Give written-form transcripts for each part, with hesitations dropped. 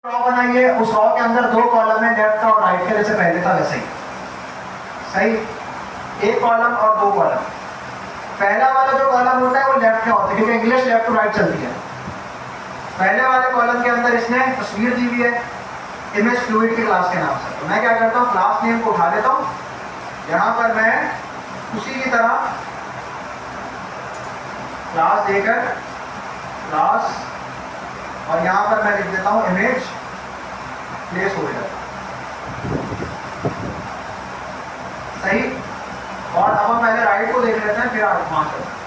Raw बनाइए, उस raw के अंदर दो कॉलम है, लेफ्ट का और राइट का, जैसे पहले था वैसे ही। सही, एक कॉलम और दो कॉलम। पहला वाला जो कॉलम होता है वो लेफ्ट का होता है, क्योंकि इंग्लिश लेफ्ट टू राइट चलती है। पहले वाले कॉलम के अंदर इसने तस्वीर दी हुई है इमेज फ्लूइड की क्लास के नाम से। तो मैं क्या करता हूँ, क्लास नेम को उठा लेता हूँ, यहाँ पर मैं उसी की तरह क्लास देकर क्लास, और यहाँ पर मैं लिख देता हूँ इमेज प्लेस होल्डर। सही, और अब हम पहले राइट को देख लेते हैं, फिर वहां चलते हैं।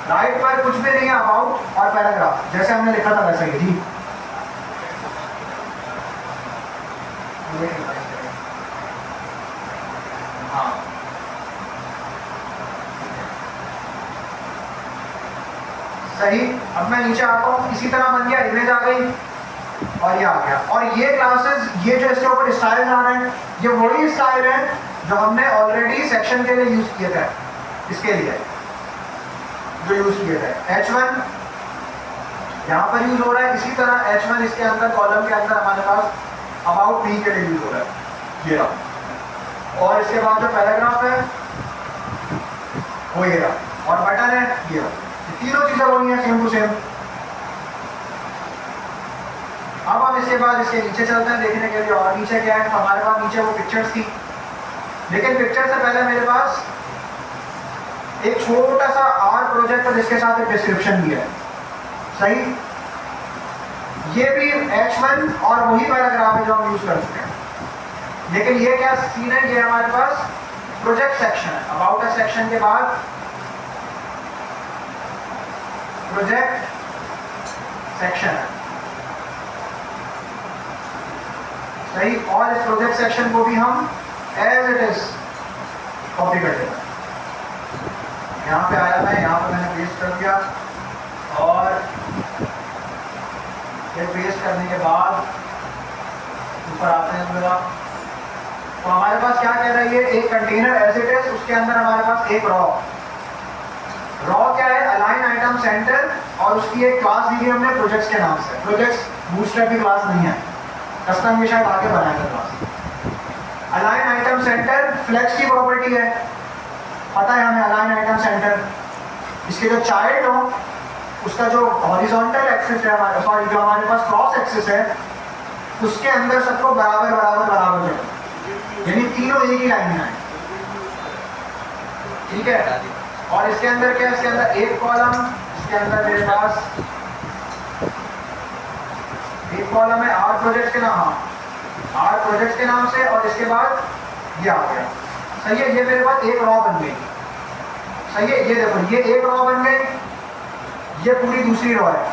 राइट पर कुछ भी नहीं है, अबाउट और पैराग्राफ, जैसे हमने लिखा था वैसा ही। जी हाँ, सही। अब मैं नीचे आता हूँ, इसी तरह बन गया, इमेज आ गई और ये आ गया। और ये क्लासेस, ये जो इसके ऊपर स्टाइल आ रहे हैं, ये वही स्टाइल है जो हमने ऑलरेडी सेक्शन के लिए यूज किए थे। इसके लिए जो यूज किए थे H1 यहाँ पर यूज हो रहा है, इसी तरह H1 इसके अंदर कॉलम के अंदर हमारे पास अबाउट मी के लिए यूज हो रहा है, ये रहा। और इसके बाद जो पैराग्राफ है वो ये रहा, और बटन है ये रहा। तीनों चीजें वही हैं, सेम टू सेम। अब हम इसके बाद इसके नीचे चलते हैं देखने के लिए, और नीचे क्या है। तो हमारे पास नीचे वो पिक्चर्स थी, लेकिन पिक्चर से पहले मेरे पास एक छोटा सा आर प्रोजेक्ट है जिसके साथ एक डिस्क्रिप्शन भी है। सही, ये भी H1 और वही पैराग्राफ है जो हम यूज कर चुके हैं, लेकिन ये क्या सीन है, ये हमारे पास प्रोजेक्ट सेक्शन है। अबाउट अ सेक्शन के बाद प्रोजेक्ट सेक्शन है। सही, और इस प्रोजेक्ट सेक्शन को भी हम एज इट इज कॉपी कर देते हैं। यहाँ पे आया मैं, यहाँ पे मैंने पेस्ट कर दिया, और ये पेस्ट करने के बाद ऊपर आते हैं मेरा। तो हमारे पास क्या कह रही है, एक कंटेनर एज इट इज, उसके अंदर हमारे पास एक रॉ क्या है, अलाइन आइटम सेंटर, और उसकी एक क्लास दी हुई हमने प्रोजेक्ट्स के नाम से। प्रोजेक्ट्स बूटस्ट्रैप की क्लास नहीं है, कस्टम के शायद आगे बनाएगा class. Align item center flex की प्रॉपर्टी है, पता है हमें अलाइन आइटम सेंटर। इसके जो चाइल्ड हो उसका जो हॉरिजॉन्टल एक्सिस है हमारे, सॉरी जो हमारे पास क्रॉस एक्सिस है, उसके अंदर सबको बराबर बराबर बराबर जोड़ो, यानी तीनों एक ही लाइन में आए। ठीक है, और इसके अंदर क्या है, इसके अंदर एक कॉलम, इसके अंदर मेरे पास एक कॉलम है आर प्रोजेक्ट के नाम, आर प्रोजेक्ट के नाम से, और इसके बाद ये आ गया। सही है, ये मेरे पास एक रॉ बन गई। सही है, ये देखो, ये एक रॉ बन गई, ये पूरी दूसरी रॉ है।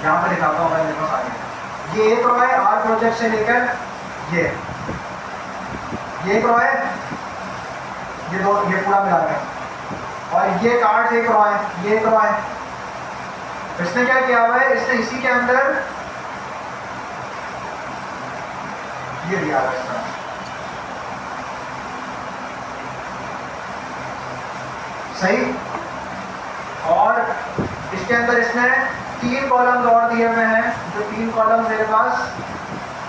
यहां पर दिखाता हूं मैं, मेरे पास आगे ये एक रॉ है आर प्रोजेक्ट से लेकर ये एक रॉ है, ये दो, ये पूरा मिलाकर, और ये कार्ड एक रॉ है, ये एक रॉ है। इसने क्या किया हुआ है, इसने इसी के अंदर ये दिया हुआ है। सही, और इसके अंदर इसने तीन कॉलम और दिए हुए हैं, जो तीन कॉलम मेरे पास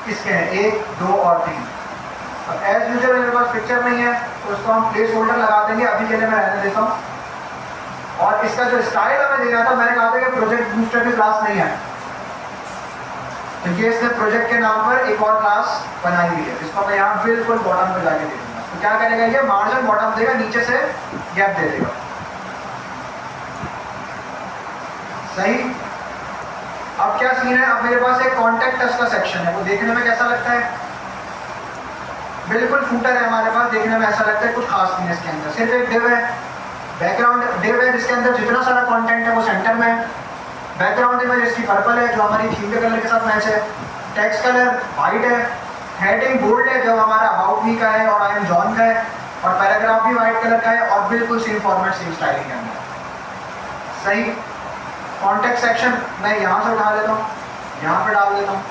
इसके हैं, 1 2 और 3। अब एज यूजुअल मेरे पास पिक्चर नहीं है, तो उसको हम प्लेस होल्डर लगा देंगे, अभी के लिए मैं रहने देता हूँ। और इसका जो स्टाइल हमें देना था, मैंने कहा था कि प्रोजेक्ट बूस्टर की क्लास नहीं है, तो ये इसने प्रोजेक्ट के नाम पर एक और क्लास बनाई हुई है, जिसको मैं यहाँ बिल्कुल बॉटम पे जाके दे दूंगा। तो क्या करेगा, ये मार्जिन बॉटम देगा, नीचे से गैप दे देगा। सही, अब क्या सीन है, अब मेरे पास एक कॉन्टेक्ट अस का सेक्शन है, वो देखने में कैसा लगता है, बिल्कुल फूटर है हमारे पास, देखने में ऐसा लगता है कुछ खास नहीं है इसके अंदर, सिर्फ एक डिव है, बैकग्राउंड डिव है, जिसके अंदर जितना सारा कंटेंट है वो सेंटर में है। बैकग्राउंड इमेज इसकी पर्पल है, जो हमारी थीम के कलर के साथ मैच है। टेक्स्ट कलर वाइट है, हेडिंग बोल्ड है, जो हमारा अबाउट मी का है और आई एम जॉन का है, और पैराग्राफ भी वाइट कलर का है, और बिल्कुल सेम फॉर्मेट सेम स्टाइलिंग के अंदर। सही, कॉन्टेक्ट सेक्शन मैं यहाँ से उठा लेता हूँ, यहाँ पे डाल देता हूँ,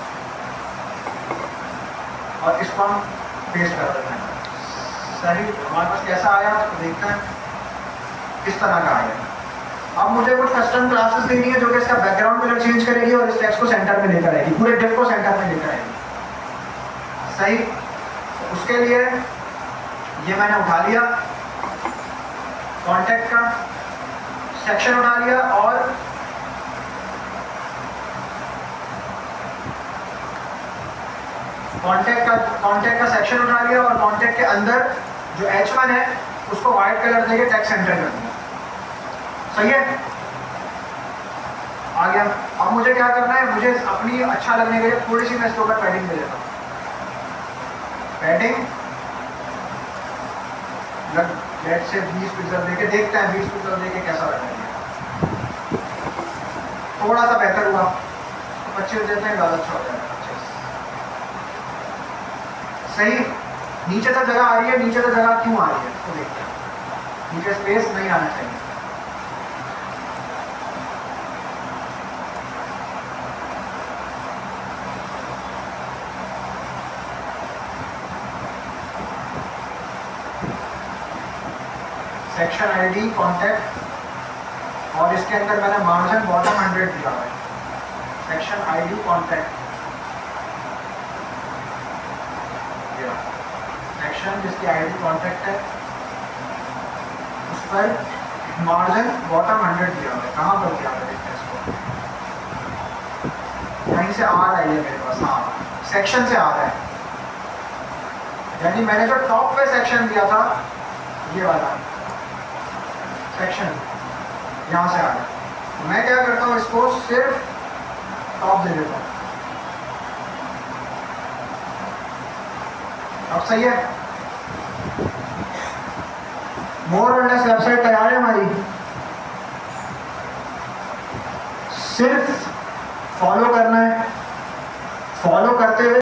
और इसको हम पेस्ट कर देते हैं। सही, हमारे पास कैसा आया तो देखते हैं, किस तरह का आया। अब मुझे कुछ कस्टम क्लासेस देनी है जो कि इसका बैकग्राउंड कलर चेंज करेगी और इस टेक्स्ट को सेंटर में लेकर आएगी, पूरे डिफ को सेंटर में लेकर आएगी। सही, तो उसके लिए ये मैंने उठा लिया कॉन्टेक्ट का सेक्शन उठा लिया और कॉन्टेक्ट का सेक्शन उठा लिया और कॉन्टेक्ट के अंदर जो H1 है उसको व्हाइट कलर देके टेक्स्ट सेंटर कर दिया। सही है, आ गया। अब मुझे क्या करना है, मुझे अपनी अच्छा लगने के लिए थोड़ी सी मैं इसके ऊपर पैडिंग दे देता हूँ। पैडिंग लेट से 20 पिक्सल देके देखते हैं, 20 पिक्सल देके कैसा लगेगा। थोड़ा सा बेहतर हुआ, 25 देते हैं, ज़्यादा अच्छा हो जाएगा। 25 सही। नीचे से जगह आ रही है, नीचे से जगह क्यों आ रही है तो देखते हैं। नीचे स्पेस नहीं आना चाहिए। सेक्शन आईडी कॉन्टैक्ट और इसके अंदर मैंने मार्जिन बॉटम 100 दिया है। सेक्शन आईडी कॉन्टैक्ट, सेक्शन जिसकी आईडी कॉन्टैक्ट है उस पर मार्जिन बॉटम 100 दिया है। कहाँ पर दिया है देखते हैं इसको, यहीं से आ रहा है ये मेरे पास। हाँ, सेक्शन से आ रहा है, यानी मैंने जो टॉप पे सेक्शन दिया था ये वाला सेक्शन यहाँ से आ रहा है। तो मैं क्या करता हूँ, इसको सिर्फ टॉप दे देता हूँ। अब सही है, मोर और लेस वेबसाइट तैयार है हमारी। सिर्फ फॉलो करना है, फॉलो करते हुए